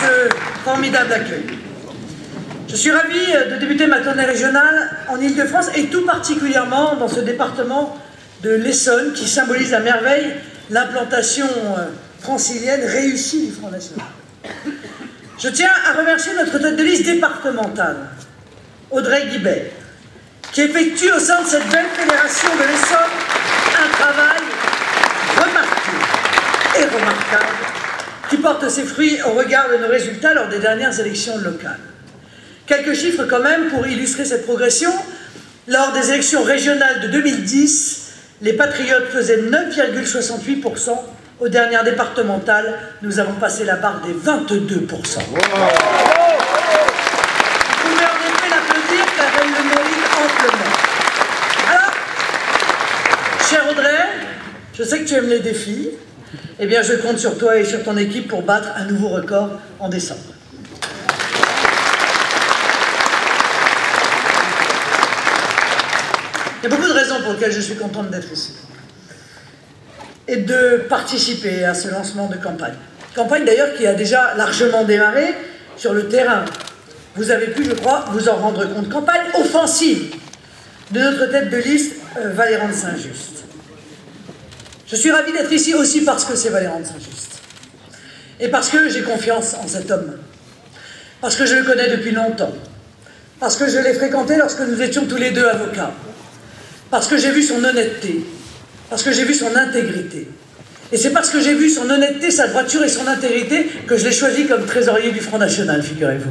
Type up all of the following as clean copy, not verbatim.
ce formidable accueil. Je suis ravi de débuter ma tournée régionale en Île-de-France et tout particulièrement dans ce département de l'Essonne qui symbolise à merveille l'implantation francilienne réussie du Front National. Je tiens à remercier notre tête de liste départementale, Audrey Guibert, qui effectue au sein de cette belle fédération de l'Essonne un travail remarqué et remarquable qui porte ses fruits au regard de nos résultats lors des dernières élections locales. Quelques chiffres quand même pour illustrer cette progression. Lors des élections régionales de 2010, les Patriotes faisaient 9,68%. Aux dernières départementales, nous avons passé la barre des 22%. Vous pouvez en effet l'applaudir car elle le mérite amplement. Alors, cher Audrey, je sais que tu aimes les défis. Eh bien, je compte sur toi et sur ton équipe pour battre un nouveau record en décembre. Il y a beaucoup de raisons pour lesquelles je suis contente d'être ici et de participer à ce lancement de campagne. Campagne d'ailleurs qui a déjà largement démarré sur le terrain. Vous avez pu, je crois, vous en rendre compte. Campagne offensive de notre tête de liste, Valéran de Saint-Just. Je suis ravi d'être ici aussi parce que c'est Valéran de Saint-Just. Et parce que j'ai confiance en cet homme. Parce que je le connais depuis longtemps. Parce que je l'ai fréquenté lorsque nous étions tous les deux avocats. Parce que j'ai vu son honnêteté. Parce que j'ai vu son intégrité. Et c'est parce que j'ai vu son honnêteté, sa droiture et son intégrité que je l'ai choisi comme trésorier du Front National, figurez-vous.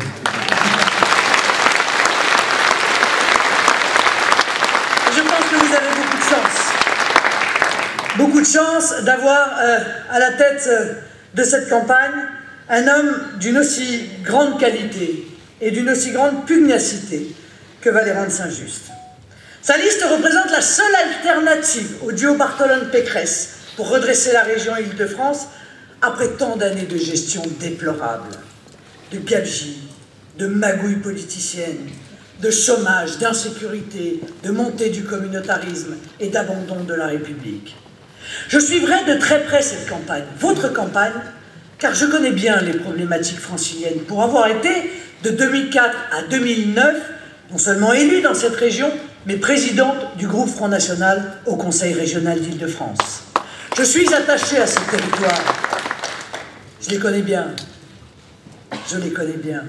Je pense que vous avez beaucoup de chance. Beaucoup de chance d'avoir à la tête de cette campagne un homme d'une aussi grande qualité et d'une aussi grande pugnacité que Valéran de Saint-Just. Sa liste représente la seule alternative au duo Bartholone-Pécresse pour redresser la région Île-de-France après tant d'années de gestion déplorable, de gabegie, de magouille politicienne, de chômage, d'insécurité, de montée du communautarisme et d'abandon de la République. Je suivrai de très près cette campagne, votre campagne, car je connais bien les problématiques franciliennes pour avoir été, de 2004 à 2009, non seulement élue dans cette région, mais présidente du groupe Front National au Conseil régional d'Île-de-France. Je suis attachée à ce territoire. Je les connais bien. Je les connais bien.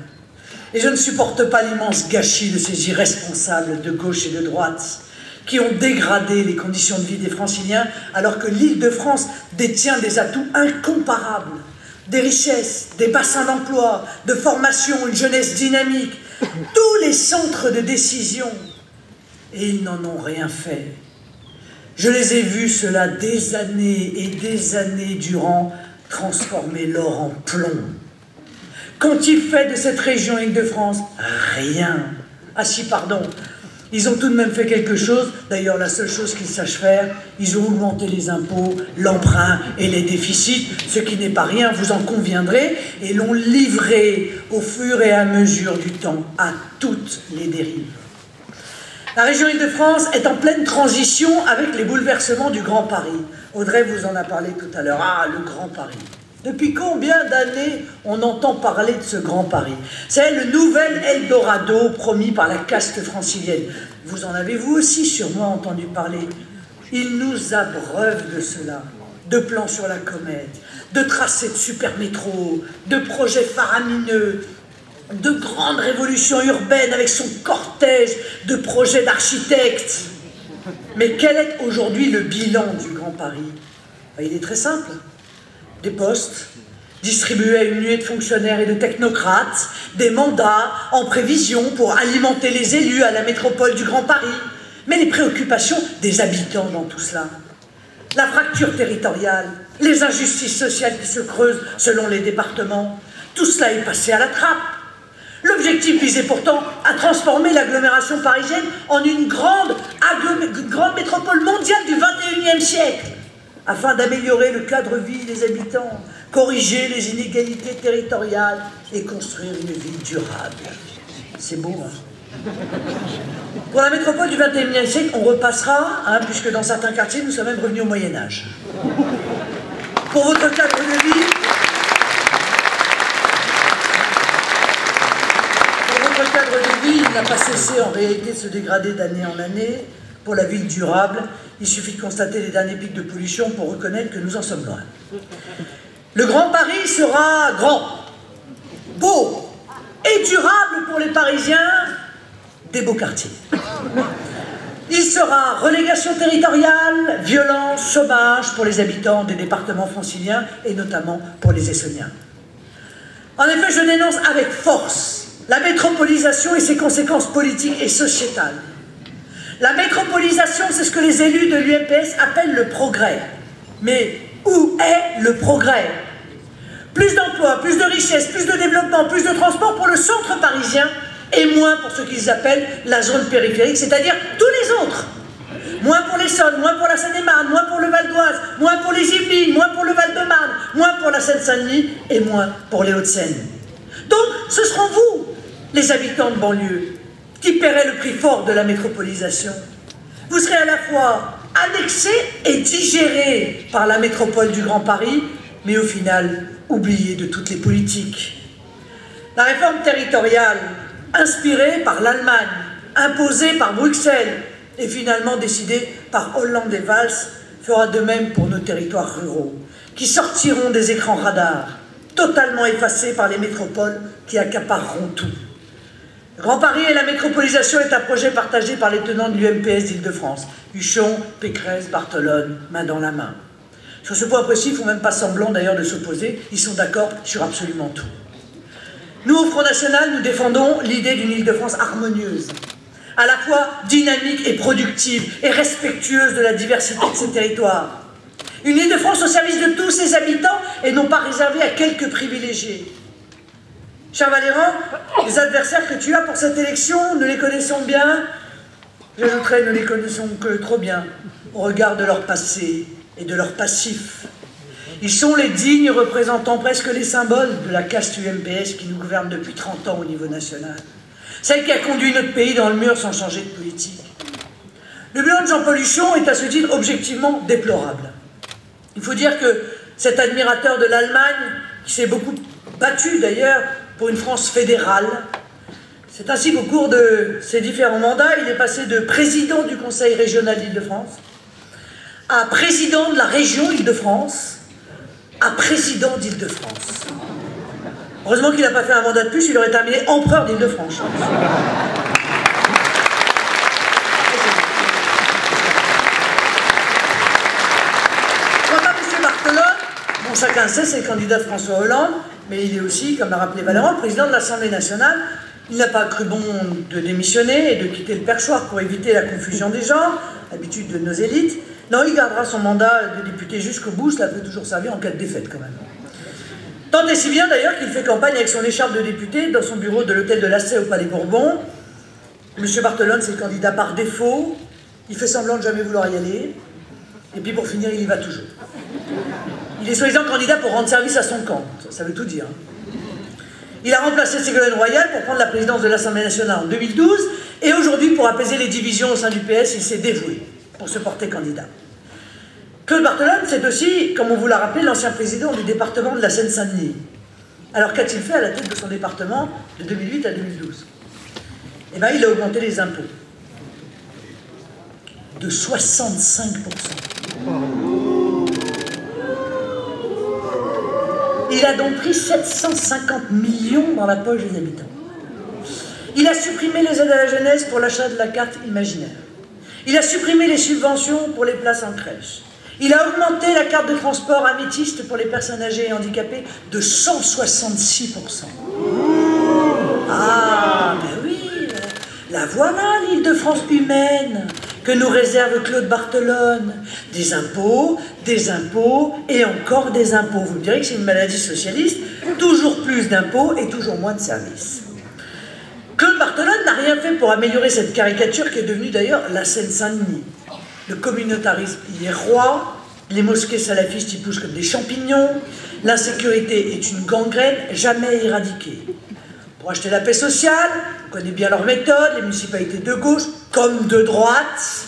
Et je ne supporte pas l'immense gâchis de ces irresponsables de gauche et de droite qui ont dégradé les conditions de vie des Franciliens alors que l'Île-de-France détient des atouts incomparables, des richesses, des bassins d'emploi, de formation, une jeunesse dynamique, tous les centres de décision. Et ils n'en ont rien fait. Je les ai vus, cela, des années et des années durant, transformer l'or en plomb. Qu'ont-ils fait de cette région Île-de-France? Rien. Ah si, pardon. Ils ont tout de même fait quelque chose. D'ailleurs, la seule chose qu'ils sachent faire, ils ont augmenté les impôts, l'emprunt et les déficits, ce qui n'est pas rien, vous en conviendrez, et l'ont livré au fur et à mesure du temps à toutes les dérives. La région Île-de-France est en pleine transition avec les bouleversements du Grand Paris. Audrey vous en a parlé tout à l'heure. Ah, le Grand Paris. Depuis combien d'années on entend parler de ce Grand Paris? C'est le nouvel Eldorado promis par la caste francilienne. Vous en avez vous aussi sûrement entendu parler. Il nous abreuve de cela, de plans sur la comète, de tracés de super-métro, de projets faramineux, de grandes révolutions urbaines avec son cortège de projets d'architectes. Mais quel est aujourd'hui le bilan du Grand Paris? Il est très simple. Des postes distribués à une nuée de fonctionnaires et de technocrates, des mandats en prévision pour alimenter les élus à la métropole du Grand Paris. Mais les préoccupations des habitants dans tout cela, la fracture territoriale, les injustices sociales qui se creusent selon les départements, tout cela est passé à la trappe. L'objectif visait pourtant à transformer l'agglomération parisienne en une grande métropole mondiale du XXIe siècle, afin d'améliorer le cadre de vie des habitants, corriger les inégalités territoriales et construire une ville durable. C'est beau, hein? Pour la métropole du XXIe siècle, on repassera, hein, puisque dans certains quartiers, nous sommes même revenus au Moyen-Âge. Pour votre cadre de vie, pas cessé en réalité de se dégrader d'année en année. Pour la ville durable, il suffit de constater les derniers pics de pollution pour reconnaître que nous en sommes loin. Le Grand Paris sera grand, beau et durable pour les Parisiens des beaux quartiers. Il sera relégation territoriale, violence, chômage pour les habitants des départements franciliens et notamment pour les Essonniens. En effet, je dénonce avec force la métropolisation et ses conséquences politiques et sociétales. La métropolisation, c'est ce que les élus de l'UMPS appellent le progrès. Mais où est le progrès? Plus d'emplois, plus de richesses, plus de développement, plus de transport pour le centre parisien et moins pour ce qu'ils appellent la zone périphérique, c'est-à-dire tous les autres. Moins pour l'Essonne, moins pour la Seine-et-Marne, moins pour le Val d'Oise, moins pour les Yvelines, moins pour le Val-de-Marne, moins pour la Seine-Saint-Denis et moins pour les Hauts-de-Seine. Donc, ce seront vous, les habitants de banlieue, qui paierez le prix fort de la métropolisation. Vous serez à la fois annexés et digérés par la métropole du Grand Paris, mais au final, oubliés de toutes les politiques. La réforme territoriale, inspirée par l'Allemagne, imposée par Bruxelles et finalement décidée par Hollande et Valls, fera de même pour nos territoires ruraux, qui sortiront des écrans radars, totalement effacés par les métropoles qui accapareront tout. Le Grand Paris et la métropolisation est un projet partagé par les tenants de l'UMPS d'Île-de-France. Huchon, Pécresse, Barthelone, main dans la main. Sur ce point précis, ils ne font même pas semblant d'ailleurs de s'opposer, ils sont d'accord sur absolument tout. Nous, au Front National, nous défendons l'idée d'une Île-de-France harmonieuse, à la fois dynamique et productive, et respectueuse de la diversité de ses territoires. Une Île-de-France au service de tous ses habitants, et non pas réservée à quelques privilégiés. Cher Valéran, les adversaires que tu as pour cette élection, nous les connaissons bien, j'ajouterais, nous les connaissons que trop bien, au regard de leur passé et de leur passif. Ils sont les dignes représentants, presque les symboles de la caste UMPS qui nous gouverne depuis 30 ans au niveau national. Celle qui a conduit notre pays dans le mur sans changer de politique. Le bilan de Jean-Paul Huchon est à ce titre objectivement déplorable. Il faut dire que cet admirateur de l'Allemagne, qui s'est beaucoup battu d'ailleurs pour une France fédérale, c'est ainsi qu'au cours de ses différents mandats, il est passé de président du Conseil régional d'Île-de-France à président de la région Île-de-France, à président d'Île-de-France. Heureusement qu'il n'a pas fait un mandat de plus, il aurait terminé empereur d'Île-de-France. Quant à M. Barthelone, bon, chacun sait, c'est le candidat de François Hollande, mais il est aussi, comme l'a rappelé Valéran, le président de l'Assemblée nationale. Il n'a pas cru bon de démissionner et de quitter le perchoir pour éviter la confusion des genres, habitude de nos élites. Non, il gardera son mandat de député jusqu'au bout, cela peut toujours servir en cas de défaite quand même. Tant et si bien d'ailleurs qu'il fait campagne avec son écharpe de député dans son bureau de l'hôtel de Lassay au Palais Bourbon. M. Barthelone, c'est le candidat par défaut, il fait semblant de jamais vouloir y aller, et puis pour finir, il y va toujours. Il est soi-disant candidat pour rendre service à son camp, ça veut tout dire. Il a remplacé Ségolène Royal pour prendre la présidence de l'Assemblée nationale en 2012, et aujourd'hui, pour apaiser les divisions au sein du PS, il s'est dévoué pour se porter candidat. Claude Barthelone, c'est aussi, comme on vous l'a rappelé, l'ancien président du département de la Seine-Saint-Denis. Alors qu'a-t-il fait à la tête de son département de 2008 à 2012? Eh bien, il a augmenté les impôts de 65%. Il a donc pris 750 millions dans la poche des habitants. Il a supprimé les aides à la jeunesse pour l'achat de la carte imaginaire. Il a supprimé les subventions pour les places en crèche. Il a augmenté la carte de transport améthyste pour les personnes âgées et handicapées de 166%. Ah, ben oui, la voilà l'Île-de-France humaine que nous réserve Claude Barthelone. Des impôts et encore des impôts. Vous me direz que c'est une maladie socialiste, toujours plus d'impôts et toujours moins de services. Claude Barthelone n'a rien fait pour améliorer cette caricature qui est devenue d'ailleurs la Seine-Saint-Denis. Le communautarisme y est roi, les mosquées salafistes y poussent comme des champignons, l'insécurité est une gangrène jamais éradiquée. Pour acheter la paix sociale, on connaît bien leurs méthodes, les municipalités de gauche comme de droite,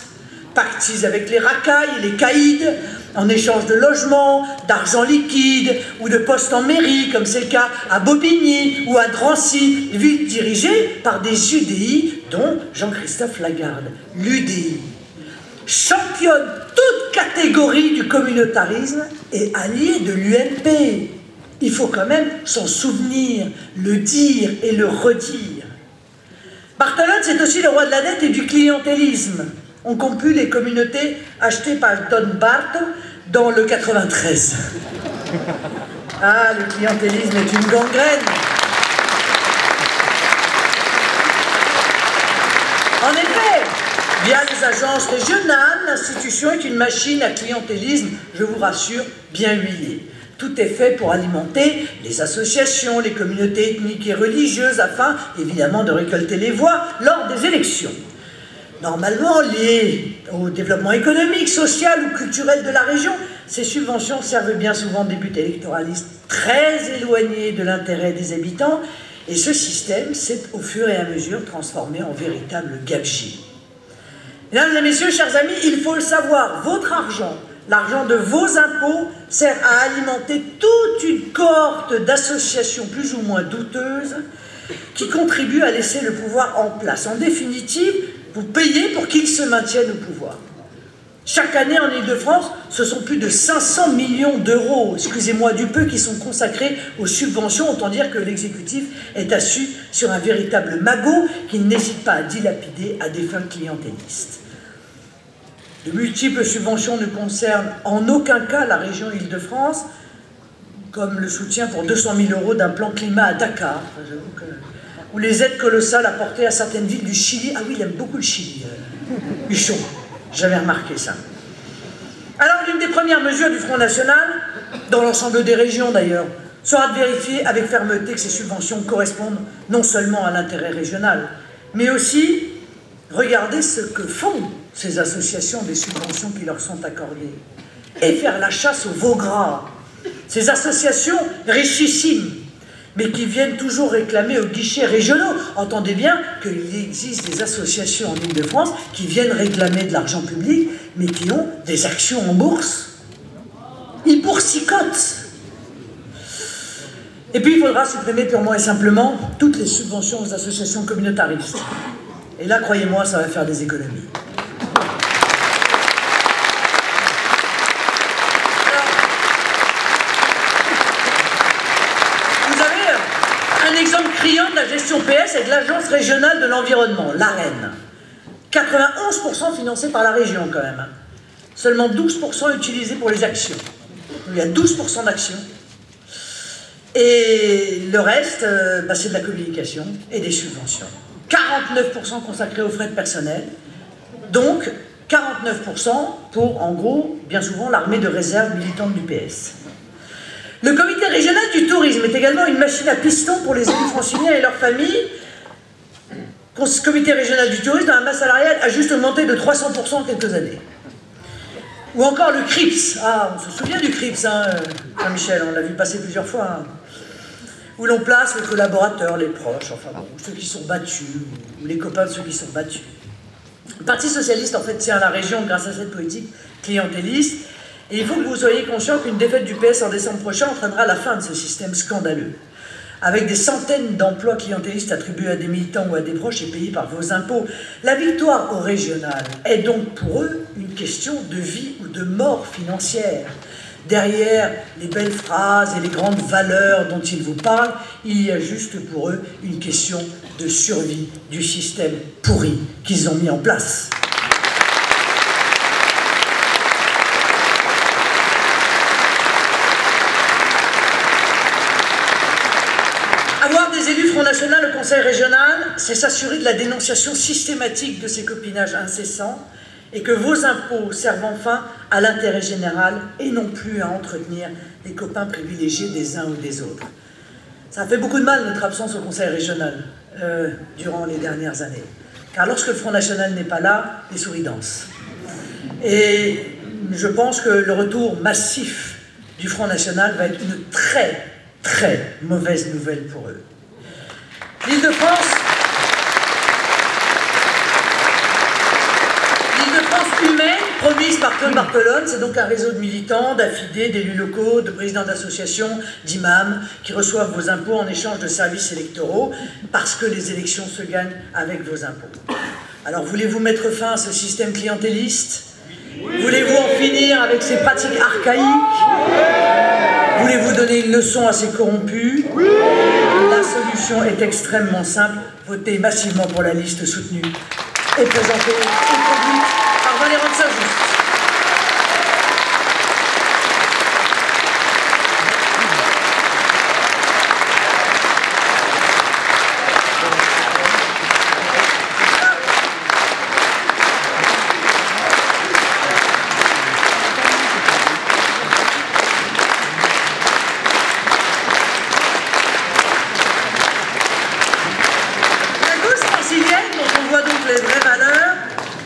pactisent avec les racailles et les caïds, en échange de logements, d'argent liquide ou de postes en mairie, comme c'est le cas à Bobigny ou à Drancy, ville dirigée par des UDI, dont Jean-Christophe Lagarde. L'UDI championne toute catégorie du communautarisme et allié de l'UMP. Il faut quand même s'en souvenir, le dire et le redire. Barthelone, c'est aussi le roi de la dette et du clientélisme. On comput les communautés achetées par Don Barth dans le 93. Ah, le clientélisme est une gangrène. En effet, via les agences régionales, l'institution est une machine à clientélisme, je vous rassure, bien huilée. Tout est fait pour alimenter les associations, les communautés ethniques et religieuses, afin, évidemment, de récolter les voix lors des élections. Normalement liées au développement économique, social ou culturel de la région, ces subventions servent bien souvent des buts électoralistes très éloignés de l'intérêt des habitants, et ce système s'est au fur et à mesure transformé en véritable gabegie. Mesdames et messieurs, chers amis, il faut le savoir, votre argent, l'argent de vos impôts, sert à alimenter toute une cohorte d'associations plus ou moins douteuses qui contribuent à laisser le pouvoir en place. En définitive, vous payez pour qu'ils se maintiennent au pouvoir. Chaque année en Île-de-France, ce sont plus de 500 millions d'euros, excusez-moi du peu, qui sont consacrés aux subventions. Autant dire que l'exécutif est assis sur un véritable magot qu'il n'hésite pas à dilapider à des fins clientélistes. De multiples subventions ne concernent en aucun cas la région Île-de-France, comme le soutien pour 200 000 € d'un plan climat à Dakar, ou les aides colossales apportées à certaines villes du Chili. Ah oui, il aime beaucoup le Chili, Huchon, j'avais remarqué ça. Alors, l'une des premières mesures du Front National, dans l'ensemble des régions d'ailleurs, sera de vérifier avec fermeté que ces subventions correspondent non seulement à l'intérêt régional, mais aussi regarder ce que font ces associations des subventions qui leur sont accordées, et faire la chasse aux veaux gras. Ces associations richissimes, mais qui viennent toujours réclamer aux guichets régionaux. Entendez bien qu'il existe des associations en Île-de-France qui viennent réclamer de l'argent public, mais qui ont des actions en bourse. Ils boursicotent. Et puis il faudra supprimer purement et simplement toutes les subventions aux associations communautaristes. Et là, croyez-moi, ça va faire des économies. Un exemple criant de la gestion PS est de l'Agence régionale de l'environnement, l'AREN. 91% financé par la région quand même. Seulement 12% utilisés pour les actions. Il y a 12% d'actions. Et le reste, c'est de la communication et des subventions. 49% consacrés aux frais de personnel. Donc 49% pour, en gros, bien souvent, l'armée de réserve militante du PS. Le comité régional du tourisme est également une machine à piston pour les élus franciliens et leurs familles. Ce comité régional du tourisme, dans la masse salariale, a juste augmenté de 300% en quelques années. Ou encore le CRIPS. Ah, on se souvient du CRIPS, hein, Jean-Michel, on l'a vu passer plusieurs fois. Hein. Où l'on place les collaborateurs, les proches, enfin bon, ceux qui sont battus, ou les copains de ceux qui sont battus. Le Parti socialiste, en fait, tient la région grâce à cette politique clientéliste. Et il faut que vous soyez conscient qu'une défaite du PS en décembre prochain entraînera la fin de ce système scandaleux. Avec des centaines d'emplois clientélistes attribués à des militants ou à des proches et payés par vos impôts. La victoire au régional est donc pour eux une question de vie ou de mort financière. Derrière les belles phrases et les grandes valeurs dont ils vous parlent, il y a juste pour eux une question de survie du système pourri qu'ils ont mis en place. Avoir des élus Front National au Conseil régional, c'est s'assurer de la dénonciation systématique de ces copinages incessants et que vos impôts servent enfin à l'intérêt général et non plus à entretenir les copains privilégiés des uns ou des autres. Ça a fait beaucoup de mal notre absence au Conseil régional durant les dernières années. Car lorsque le Front National n'est pas là, les souris dansent. Et je pense que le retour massif du Front National va être une très mauvaise nouvelle pour eux. L'Île-de-France humaine, promise milice Bartholone, c'est donc un réseau de militants, d'affidés, d'élus locaux, de présidents d'associations, d'imams, qui reçoivent vos impôts en échange de services électoraux, parce que les élections se gagnent avec vos impôts. Alors voulez-vous mettre fin à ce système clientéliste? Voulez-vous en finir avec ces pratiques archaïques? Voulez-vous donner une leçon à ces corrompus? La solution est extrêmement simple. Votez massivement pour la liste soutenue et présentée et conduite par Valérie Saint-Just.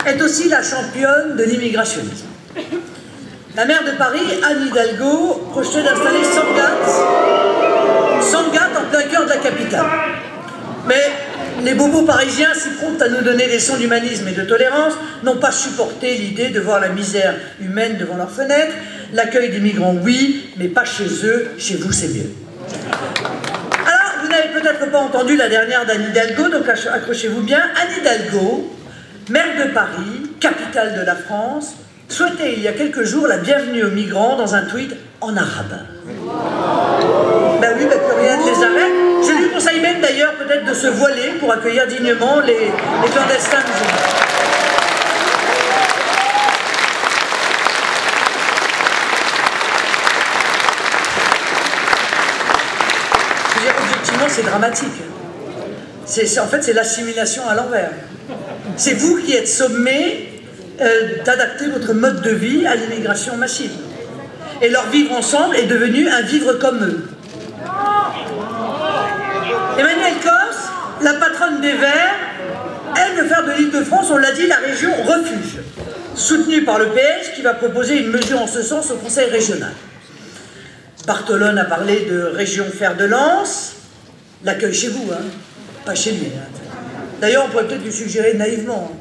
Est aussi la championne de l'immigrationnisme. La maire de Paris, Anne Hidalgo, projetait d'installer Sangatte en plein cœur de la capitale. Mais les bobos parisiens, si prompts à nous donner des leçons d'humanisme et de tolérance, n'ont pas supporté l'idée de voir la misère humaine devant leurs fenêtres. L'accueil des migrants, oui, mais pas chez eux, chez vous c'est mieux. Alors, vous n'avez peut-être pas entendu la dernière d'Anne Hidalgo, donc accrochez-vous bien. Anne Hidalgo, maire de Paris, capitale de la France, souhaitait il y a quelques jours la bienvenue aux migrants dans un tweet en arabe. Ben oui, ben plus rien ne les arrête. Je lui conseille même d'ailleurs peut-être de se voiler pour accueillir dignement les clandestins musulmans. Je veux dire, objectivement, c'est dramatique. En fait, c'est l'assimilation à l'envers. C'est vous qui êtes sommés d'adapter votre mode de vie à l'immigration massive. Et leur vivre ensemble est devenu un vivre comme eux. Emmanuelle Cos, la patronne des Verts, elle veut faire de l'Île-de-France, on l'a dit, la région refuge, soutenue par le PS qui va proposer une mesure en ce sens au Conseil régional. Bartholone a parlé de région fer de lance, l'accueil chez vous, hein, pas chez lui. Hein. D'ailleurs, on pourrait peut-être lui suggérer naïvement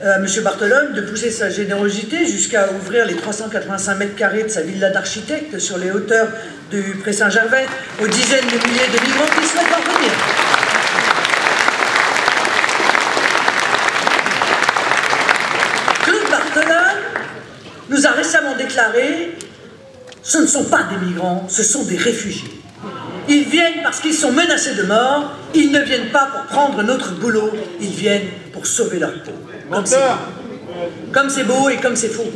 à M. Bartholone de pousser sa générosité jusqu'à ouvrir les 385 mètres carrés de sa villa d'architecte sur les hauteurs du Pré-Saint-Gervais aux dizaines de milliers de migrants qui souhaitent en venir. Claude Bartholone nous a récemment déclaré « Ce ne sont pas des migrants, ce sont des réfugiés. Ils viennent parce qu'ils sont menacés de mort, ils ne viennent pas pour prendre notre boulot, ils viennent pour sauver leur peau. » Comme c'est beau et comme c'est faux.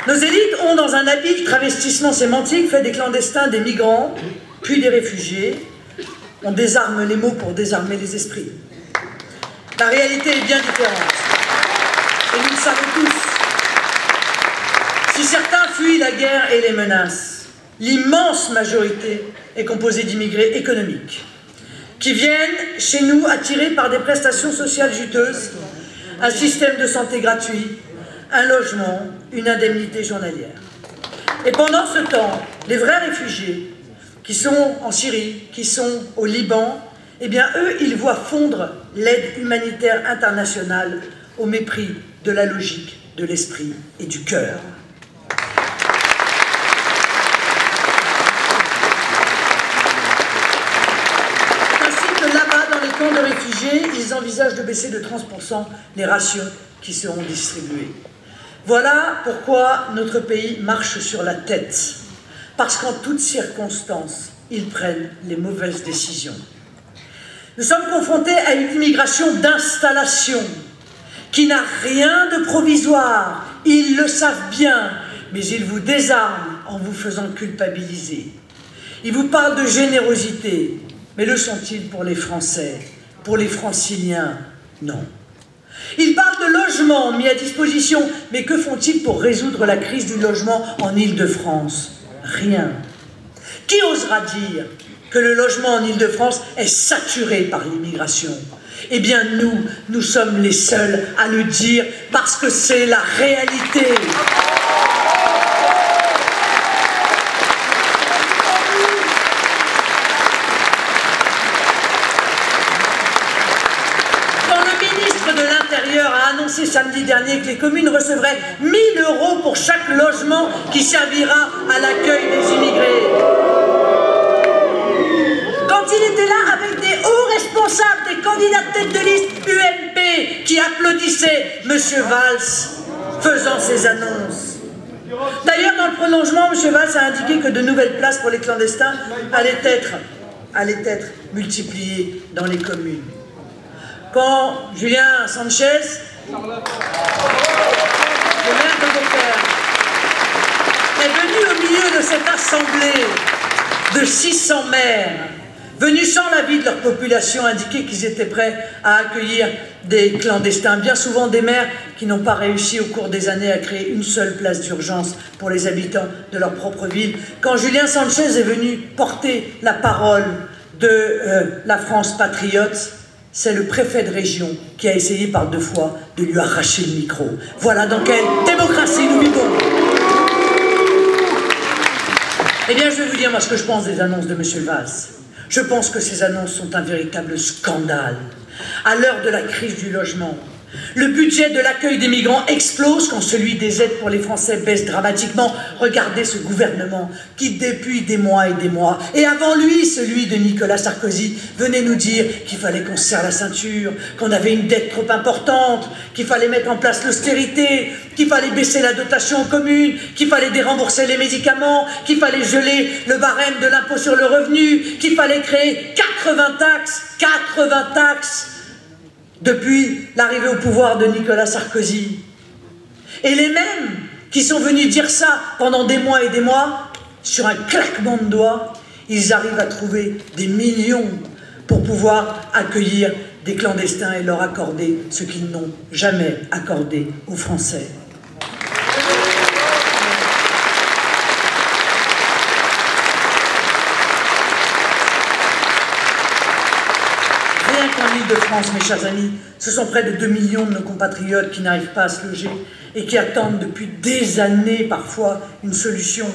Nos élites ont, dans un habile travestissement sémantique, fait des clandestins des migrants, puis des réfugiés. On désarme les mots pour désarmer les esprits. La réalité est bien différente. Et nous le savons tous. Si certains fuient la guerre et les menaces, l'immense majorité est composée d'immigrés économiques, qui viennent chez nous attirés par des prestations sociales juteuses, un système de santé gratuit, un logement, une indemnité journalière. Et pendant ce temps, les vrais réfugiés, qui sont en Syrie, qui sont au Liban, eh bien eux, ils voient fondre l'aide humanitaire internationale au mépris de la logique, de l'esprit et du cœur. De réfugiés, ils envisagent de baisser de 30% les rations qui seront distribuées. Voilà pourquoi notre pays marche sur la tête. Parce qu'en toutes circonstances, ils prennent les mauvaises décisions. Nous sommes confrontés à une immigration d'installation qui n'a rien de provisoire. Ils le savent bien, mais ils vous désarment en vous faisant culpabiliser. Ils vous parlent de générosité. Mais le sont-ils pour les Français? Pour les Franciliens? Non. Ils parlent de logements mis à disposition, mais que font-ils pour résoudre la crise du logement en Île-de-France? Rien. Qui osera dire que le logement en Île-de-France est saturé par l'immigration? Eh bien nous sommes les seuls à le dire parce que c'est la réalité. Sa samedi dernier que les communes recevraient 1 000 € pour chaque logement qui servira à l'accueil des immigrés. Quand il était là avec des hauts responsables, des candidats de tête de liste UMP qui applaudissaient M. Valls faisant ces annonces. D'ailleurs, dans le prolongement, M. Valls a indiqué que de nouvelles places pour les clandestins allaient être multipliées dans les communes. Quand Julien Sanchez, le maire de Beaucaire, est venu au milieu de cette assemblée de 600 maires, venus sans l'avis de leur population indiquer qu'ils étaient prêts à accueillir des clandestins, bien souvent des maires qui n'ont pas réussi au cours des années à créer une seule place d'urgence pour les habitants de leur propre ville. Quand Julien Sanchez est venu porter la parole de la France patriote, c'est le préfet de région qui a essayé par 2 fois de lui arracher le micro. Voilà dans quelle démocratie nous vivons. Eh bien, je vais vous dire moi ce que je pense des annonces de M. Valls. Je pense que ces annonces sont un véritable scandale. À l'heure de la crise du logement, le budget de l'accueil des migrants explose quand celui des aides pour les Français baisse dramatiquement. Regardez ce gouvernement qui, depuis des mois, et avant lui, celui de Nicolas Sarkozy, venait nous dire qu'il fallait qu'on se serre la ceinture, qu'on avait une dette trop importante, qu'il fallait mettre en place l'austérité, qu'il fallait baisser la dotation aux communes, qu'il fallait dérembourser les médicaments, qu'il fallait geler le barème de l'impôt sur le revenu, qu'il fallait créer 80 taxes, depuis l'arrivée au pouvoir de Nicolas Sarkozy. Et les mêmes qui sont venus dire ça pendant des mois et des mois, sur un claquement de doigts, ils arrivent à trouver des millions pour pouvoir accueillir des clandestins et leur accorder ce qu'ils n'ont jamais accordé aux Français. En Île-de-France, mes chers amis, ce sont près de 2 millions de nos compatriotes qui n'arrivent pas à se loger et qui attendent depuis des années parfois une solution.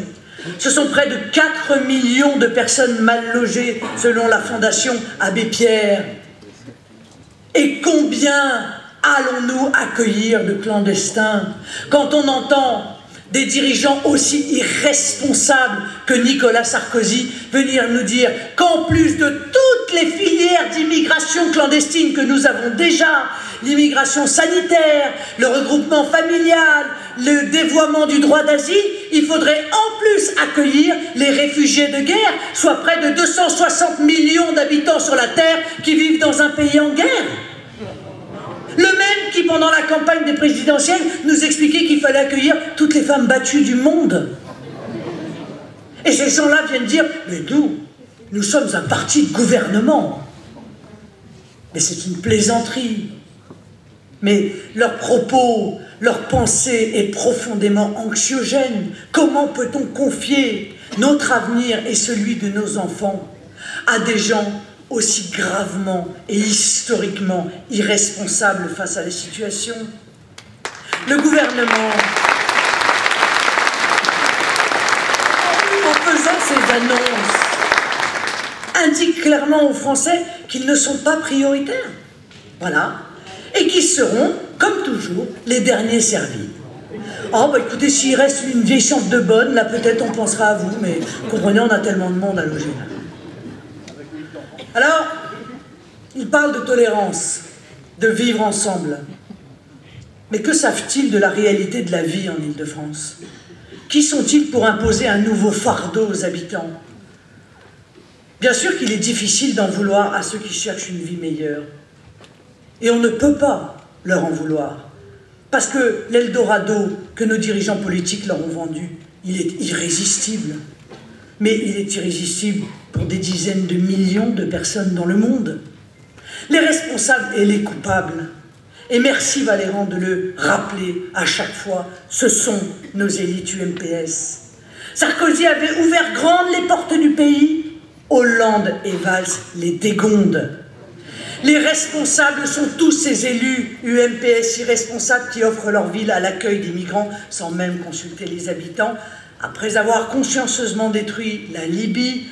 Ce sont près de 4 millions de personnes mal logées selon la Fondation Abbé Pierre. Et combien allons-nous accueillir de clandestins quand on entend des dirigeants aussi irresponsables que Nicolas Sarkozy venir nous dire qu'en plus de toutes les filières d'immigration clandestine que nous avons déjà, l'immigration sanitaire, le regroupement familial, le dévoiement du droit d'asile, il faudrait en plus accueillir les réfugiés de guerre, soit près de 260 millions d'habitants sur la Terre qui vivent dans un pays en guerre. Le même qui, pendant la campagne des présidentielles, nous expliquait qu'il fallait accueillir toutes les femmes battues du monde. Et ces gens-là viennent dire, mais nous sommes un parti de gouvernement. Mais c'est une plaisanterie. Mais leurs propos, leur pensée est profondément anxiogène. Comment peut-on confier notre avenir et celui de nos enfants à des gens aussi gravement et historiquement irresponsables face à la situation? Le gouvernement, en faisant ces annonces, indique clairement aux Français qu'ils ne sont pas prioritaires. Voilà. Et qu'ils seront, comme toujours, les derniers servis. Oh, bah écoutez, s'il reste une vieille chambre de bonne, là peut-être on pensera à vous, mais comprenez, on a tellement de monde à loger. Alors, ils parlent de tolérance, de vivre ensemble. Mais que savent-ils de la réalité de la vie en Île-de-France? Qui sont-ils pour imposer un nouveau fardeau aux habitants? Bien sûr qu'il est difficile d'en vouloir à ceux qui cherchent une vie meilleure. Et on ne peut pas leur en vouloir. Parce que l'Eldorado que nos dirigeants politiques leur ont vendu, il est irrésistible. Mais il est irrésistible pour des dizaines de millions de personnes dans le monde. Les responsables et les coupables, et merci Valéran de le rappeler à chaque fois, ce sont nos élites UMPS. Sarkozy avait ouvert grandes les portes du pays, Hollande et Valls les dégondent. Les responsables sont tous ces élus UMPS irresponsables qui offrent leur ville à l'accueil des migrants sans même consulter les habitants. Après avoir consciencieusement détruit la Libye,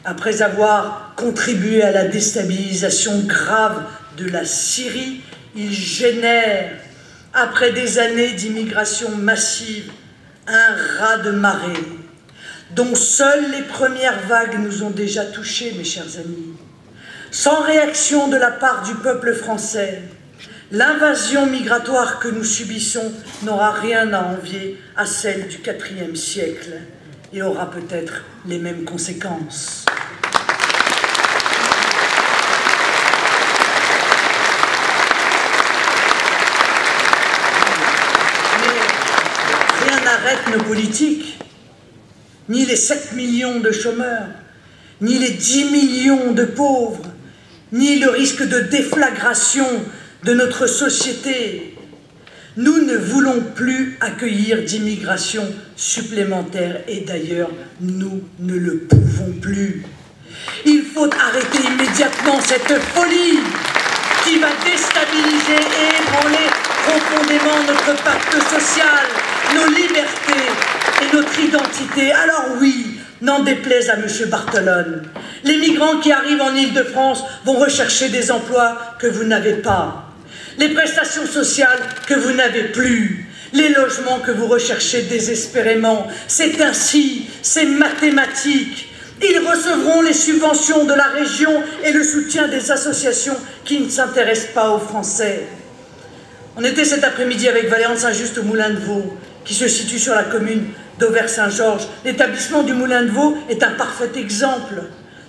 après avoir contribué à la déstabilisation grave de la Syrie, ils génèrent après des années d'immigration massive, un raz-de-marée, dont seules les premières vagues nous ont déjà touchés, mes chers amis. Sans réaction de la part du peuple français, l'invasion migratoire que nous subissons n'aura rien à envier à celle du IVe siècle et aura peut-être les mêmes conséquences. Mais rien n'arrête nos politiques, ni les 7 millions de chômeurs, ni les 10 millions de pauvres, ni le risque de déflagration de notre société. Nous ne voulons plus accueillir d'immigration supplémentaire et d'ailleurs, nous ne le pouvons plus. Il faut arrêter immédiatement cette folie qui va déstabiliser et ébranler profondément notre pacte social, nos libertés et notre identité. Alors oui, n'en déplaise à M. Barthelone, les migrants qui arrivent en Île-de-France vont rechercher des emplois que vous n'avez pas, les prestations sociales que vous n'avez plus, les logements que vous recherchez désespérément. C'est ainsi, c'est mathématique. Ils recevront les subventions de la région et le soutien des associations qui ne s'intéressent pas aux Français. On était cet après-midi avec Valérie Saint-Just au Moulin de Vaux, qui se situe sur la commune d'Auvers-Saint-Georges. L'établissement du Moulin de Vaux est un parfait exemple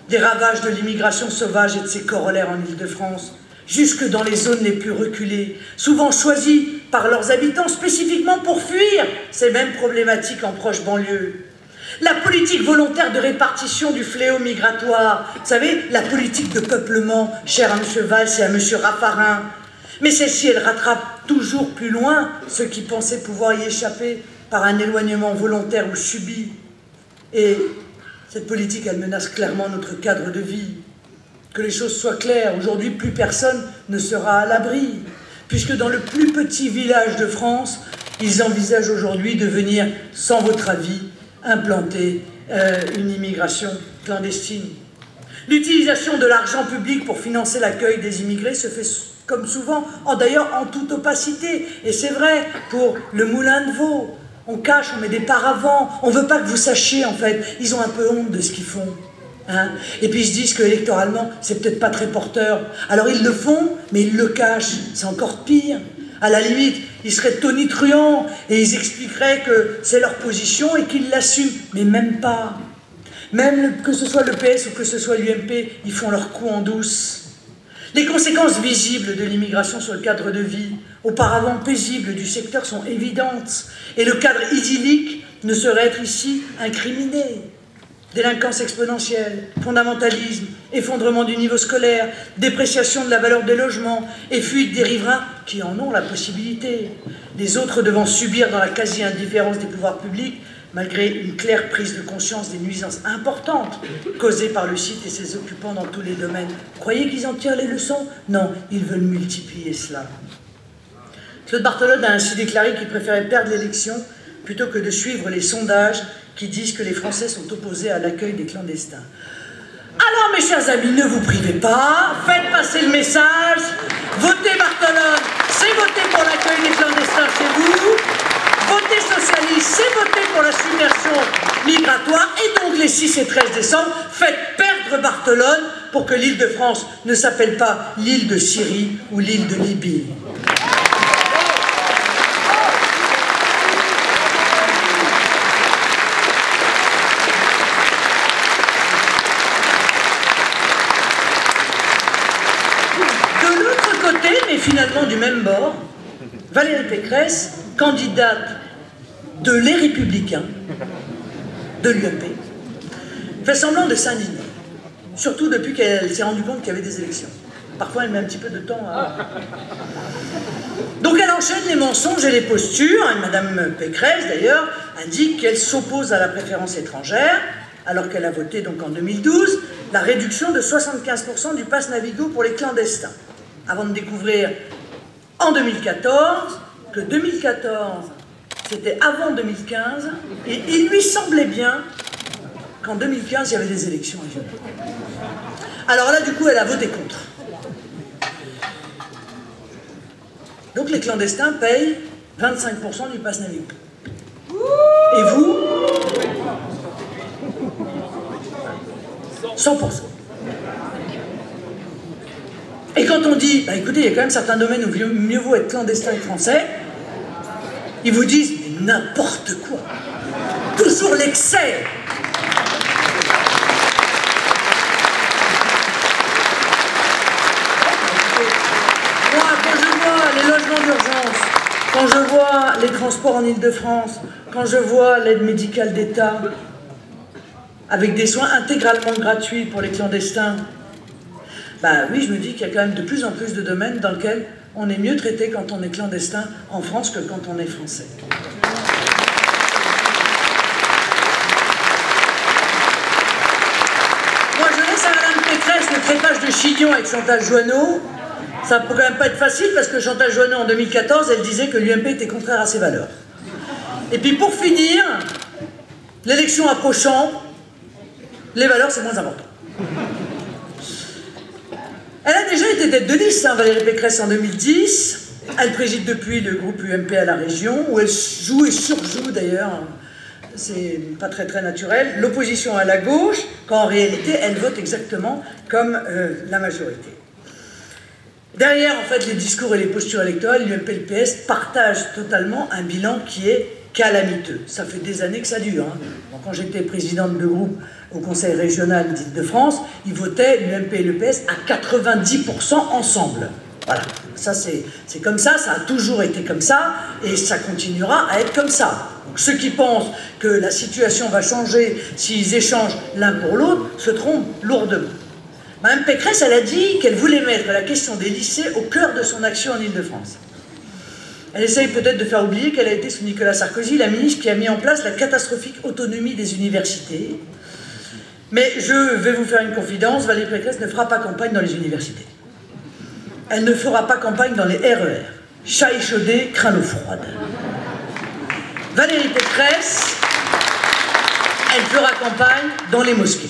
des ravages de l'immigration sauvage et de ses corollaires en Île-de-France, jusque dans les zones les plus reculées, souvent choisies par leurs habitants spécifiquement pour fuir ces mêmes problématiques en proche banlieue. La politique volontaire de répartition du fléau migratoire, vous savez, la politique de peuplement chère à M. Valls et à M. Raffarin, mais celle-ci, elle rattrape toujours plus loin ceux qui pensaient pouvoir y échapper par un éloignement volontaire ou subi. Et cette politique, elle menace clairement notre cadre de vie. Que les choses soient claires, aujourd'hui, plus personne ne sera à l'abri, puisque dans le plus petit village de France, ils envisagent aujourd'hui de venir, sans votre avis, implanter une immigration clandestine. L'utilisation de l'argent public pour financer l'accueil des immigrés se fait comme souvent, d'ailleurs en toute opacité. Et c'est vrai, pour le Moulin de Vaux, on cache, on met des paravents, on ne veut pas que vous sachiez en fait, ils ont un peu honte de ce qu'ils font. Hein, et puis ils se disent qu'électoralement, c'est peut-être pas très porteur. Alors ils le font, mais ils le cachent, c'est encore pire. À la limite, ils seraient tonitruants et ils expliqueraient que c'est leur position et qu'ils l'assument, mais même pas. Même que ce soit le PS ou que ce soit l'UMP, ils font leur coup en douce. Les conséquences visibles de l'immigration sur le cadre de vie, auparavant paisible du secteur, sont évidentes. Et le cadre idyllique ne saurait être ici incriminé. Délinquance exponentielle, fondamentalisme, effondrement du niveau scolaire, dépréciation de la valeur des logements et fuite des riverains qui en ont la possibilité. Les autres devant subir dans la quasi-indifférence des pouvoirs publics, malgré une claire prise de conscience des nuisances importantes causées par le site et ses occupants dans tous les domaines. Vous croyez qu'ils en tirent les leçons? Non, ils veulent multiplier cela. Claude Barthelone a ainsi déclaré qu'il préférait perdre l'élection plutôt que de suivre les sondages qui disent que les Français sont opposés à l'accueil des clandestins. Alors, mes chers amis, ne vous privez pas, faites passer le message, votez Barthelone, c'est voter pour l'accueil des clandestins chez vous, votez socialiste, c'est voter pour la submersion migratoire, et donc les 6 et 13 décembre, faites perdre Barthelone pour que l'Île-de-France ne s'appelle pas l'île de Syrie ou l'île de Libye. Mais finalement du même bord, Valérie Pécresse, candidate de Les Républicains, de l'UMP, fait semblant de s'indigner, surtout depuis qu'elle s'est rendue compte qu'il y avait des élections. Parfois, elle met un petit peu de temps à... Donc elle enchaîne les mensonges et les postures, et Madame Pécresse, d'ailleurs, indique qu'elle s'oppose à la préférence étrangère, alors qu'elle a voté donc en 2012 la réduction de 75% du pass Navigo pour les clandestins. Avant de découvrir en 2014 que 2014 c'était avant 2015 et il lui semblait bien qu'en 2015 il y avait des élections régionales. Alors là du coup elle a voté contre. Donc les clandestins payent 25% du pass Navigo. Et vous, 100%. Et quand on dit, bah écoutez, il y a quand même certains domaines où mieux vaut être clandestin que français, ils vous disent, mais n'importe quoi. Toujours l'excès. Moi, quand je vois les logements d'urgence, quand je vois les transports en Île-de-France, quand je vois l'aide médicale d'État, avec des soins intégralement gratuits pour les clandestins, bah oui, je me dis qu'il y a quand même de plus en plus de domaines dans lesquels on est mieux traité quand on est clandestin en France que quand on est français. Moi, je laisse à Mme Pécresse le traitage de Chignon avec Chantal Joanneau. Ça ne peut quand même pas être facile parce que Chantal Joanneau, en 2014, elle disait que l'UMP était contraire à ses valeurs. Et puis pour finir, l'élection approchant, les valeurs, c'est moins important. Elle a déjà été tête de liste, hein, Valérie Pécresse, en 2010. Elle préside depuis le groupe UMP à la région, où elle joue et surjoue d'ailleurs, c'est pas très naturel, l'opposition à la gauche, quand en réalité elle vote exactement comme la majorité. Derrière, en fait, les discours et les postures électorales, l'UMP et le PS partagent totalement un bilan qui est calamiteux. Ça fait des années que ça dure. Hein. Bon, quand j'étais présidente de groupe au Conseil régional d'Île-de-France, ils votaient l'UMP et le PS à 90% ensemble. Voilà, ça c'est comme ça a toujours été comme ça, et ça continuera à être comme ça. Donc ceux qui pensent que la situation va changer s'ils échangent l'un pour l'autre se trompent lourdement. Mme Pécresse, elle a dit qu'elle voulait mettre la question des lycées au cœur de son action en Île-de-France. Elle essaye peut-être de faire oublier qu'elle a été sous Nicolas Sarkozy la ministre qui a mis en place la catastrophique autonomie des universités. Mais je vais vous faire une confidence, Valérie Pécresse ne fera pas campagne dans les universités. Elle ne fera pas campagne dans les RER. Chat échaudé, craint l'eau froide. Valérie Pécresse, elle fera campagne dans les mosquées.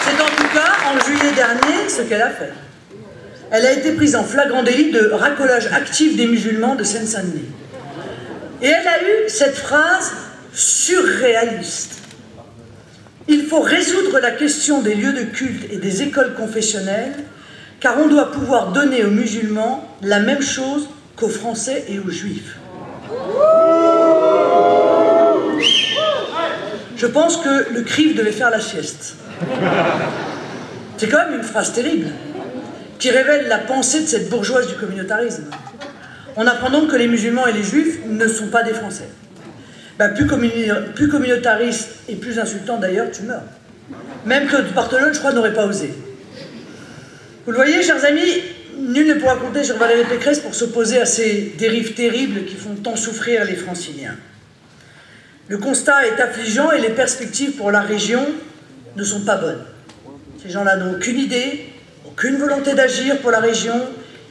C'est en tout cas, en juillet dernier, ce qu'elle a fait. Elle a été prise en flagrant délit de racolage actif des musulmans de Seine-Saint-Denis. Et elle a eu cette phrase surréaliste. Il faut résoudre la question des lieux de culte et des écoles confessionnelles, car on doit pouvoir donner aux musulmans la même chose qu'aux Français et aux Juifs. Je pense que le CRIF devait faire la sieste. C'est quand même une phrase terrible, qui révèle la pensée de cette bourgeoise du communautarisme. On apprend donc que les musulmans et les juifs ne sont pas des Français. Ben, plus communautariste et plus insultant d'ailleurs, tu meurs. Même Claude Barthelone, je crois, n'aurait pas osé. Vous le voyez, chers amis, nul ne pourra compter sur Valérie Pécresse pour s'opposer à ces dérives terribles qui font tant souffrir les Franciliens. Le constat est affligeant et les perspectives pour la région ne sont pas bonnes. Ces gens-là n'ont aucune idée, aucune volonté d'agir pour la région.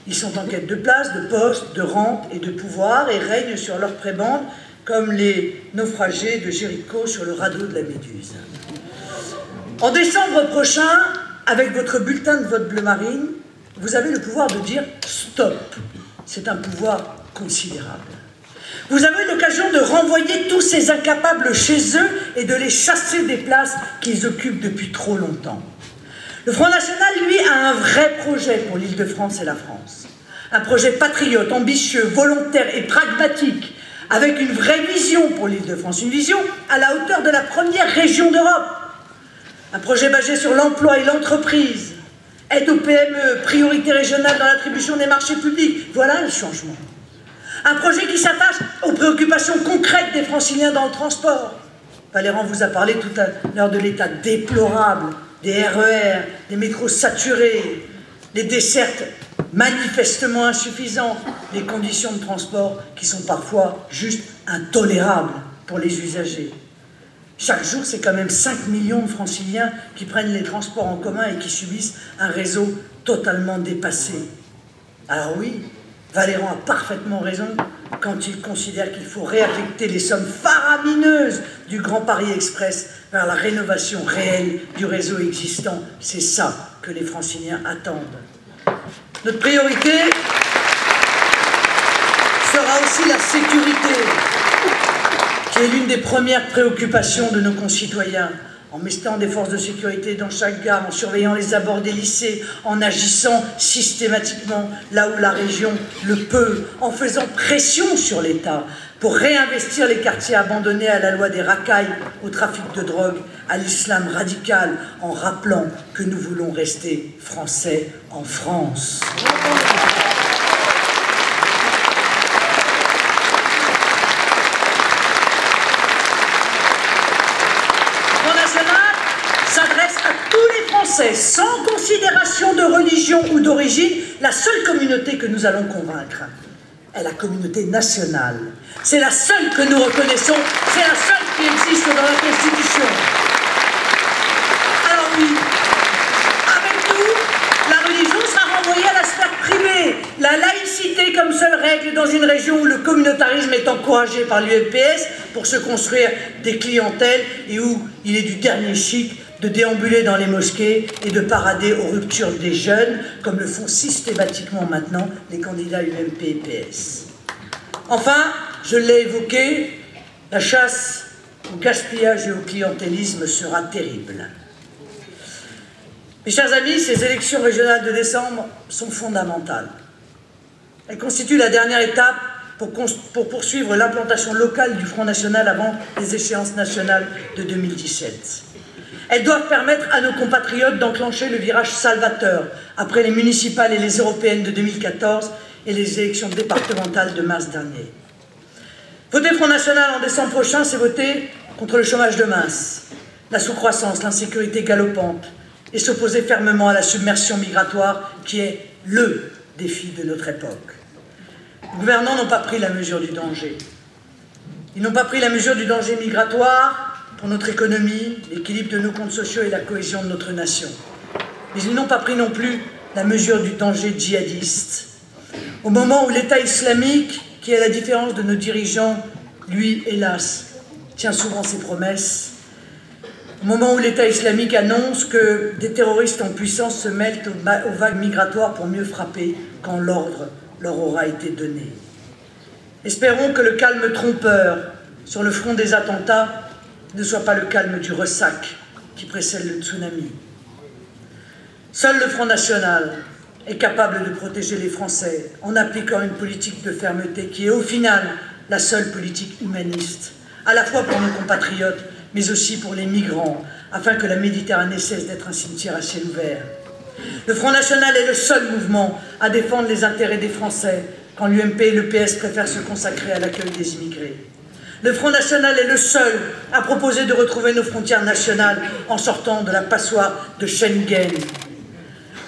Ils sont en quête de place, de poste, de rente et de pouvoir et règnent sur leur prébande comme les naufragés de Jéricho sur le radeau de la Méduse. En décembre prochain, avec votre bulletin de vote bleu marine, vous avez le pouvoir de dire stop. C'est un pouvoir considérable. Vous avez l'occasion de renvoyer tous ces incapables chez eux et de les chasser des places qu'ils occupent depuis trop longtemps. Le Front National, lui, a un vrai projet pour l'Île-de-France et la France. Un projet patriote, ambitieux, volontaire et pragmatique, avec une vraie vision pour l'Île-de-France, une vision à la hauteur de la première région d'Europe. Un projet basé sur l'emploi et l'entreprise, aide aux PME, priorité régionale dans l'attribution des marchés publics. Voilà le changement. Un projet qui s'attache aux préoccupations concrètes des Franciliens dans le transport. Valéran vous a parlé tout à l'heure de l'état déplorable des RER, des métros saturés, des dessertes manifestement insuffisantes, des conditions de transport qui sont parfois juste intolérables pour les usagers. Chaque jour, c'est quand même 5 millions de Franciliens qui prennent les transports en commun et qui subissent un réseau totalement dépassé. Alors oui, Valéran a parfaitement raison quand il considère qu'il faut réaffecter les sommes faramineuses du Grand Paris Express vers la rénovation réelle du réseau existant. C'est ça que les Franciliens attendent. Notre priorité sera aussi la sécurité, qui est l'une des premières préoccupations de nos concitoyens. En mettant des forces de sécurité dans chaque gare, en surveillant les abords des lycées, en agissant systématiquement là où la région le peut, en faisant pression sur l'État pour réinvestir les quartiers abandonnés à la loi des racailles, au trafic de drogue, à l'islam radical, en rappelant que nous voulons rester français en France. Sans considération de religion ou d'origine, la seule communauté que nous allons convaincre est la communauté nationale. C'est la seule que nous reconnaissons, c'est la seule qui existe dans la Constitution. Alors oui, avec nous, la religion sera renvoyée à la sphère privée. La laïcité comme seule règle dans une région où le communautarisme est encouragé par l'UMPS pour se construire des clientèles et où il est du dernier chic de déambuler dans les mosquées et de parader aux ruptures des jeunes, comme le font systématiquement maintenant les candidats UMP et PS. Enfin, je l'ai évoqué, la chasse au gaspillage et au clientélisme sera terrible. Mes chers amis, ces élections régionales de décembre sont fondamentales. Elles constituent la dernière étape pour poursuivre l'implantation locale du Front National avant les échéances nationales de 2017. Elles doivent permettre à nos compatriotes d'enclencher le virage salvateur après les municipales et les européennes de 2014 et les élections départementales de mars dernier. Voter Front National en décembre prochain, c'est voter contre le chômage de masse, la sous-croissance, l'insécurité galopante et s'opposer fermement à la submersion migratoire qui est le défi de notre époque. Les gouvernants n'ont pas pris la mesure du danger. Ils n'ont pas pris la mesure du danger migratoire pour notre économie, l'équilibre de nos comptes sociaux et la cohésion de notre nation. Mais ils n'ont pas pris non plus la mesure du danger djihadiste. Au moment où l'État islamique, qui à la différence de nos dirigeants, lui, hélas, tient souvent ses promesses, au moment où l'État islamique annonce que des terroristes en puissance se mêlent aux vagues migratoires pour mieux frapper quand l'ordre leur aura été donné. Espérons que le calme trompeur sur le front des attentats ne soit pas le calme du ressac qui précède le tsunami. Seul le Front National est capable de protéger les Français en appliquant une politique de fermeté qui est au final la seule politique humaniste, à la fois pour nos compatriotes, mais aussi pour les migrants, afin que la Méditerranée cesse d'être un cimetière à ciel ouvert. Le Front National est le seul mouvement à défendre les intérêts des Français quand l'UMP et le PS préfèrent se consacrer à l'accueil des immigrés. Le Front National est le seul à proposer de retrouver nos frontières nationales en sortant de la passoire de Schengen.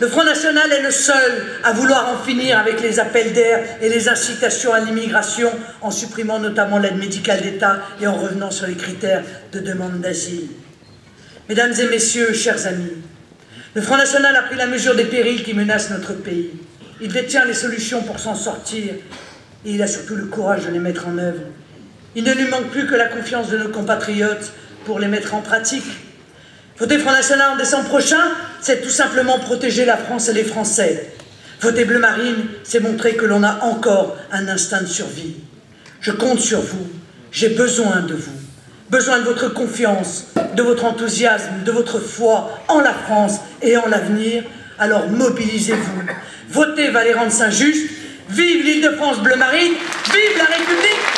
Le Front National est le seul à vouloir en finir avec les appels d'air et les incitations à l'immigration en supprimant notamment l'aide médicale d'État et en revenant sur les critères de demande d'asile. Mesdames et messieurs, chers amis, le Front National a pris la mesure des périls qui menacent notre pays. Il détient les solutions pour s'en sortir et il a surtout le courage de les mettre en œuvre. Il ne lui manque plus que la confiance de nos compatriotes pour les mettre en pratique. Voter Front National en décembre prochain, c'est tout simplement protéger la France et les Français. Voter Bleu Marine, c'est montrer que l'on a encore un instinct de survie. Je compte sur vous, j'ai besoin de vous. Besoin de votre confiance, de votre enthousiasme, de votre foi en la France et en l'avenir. Alors mobilisez-vous. Votez Valéran de Saint-Just. Vive l'Île-de-France Bleu Marine. Vive la République.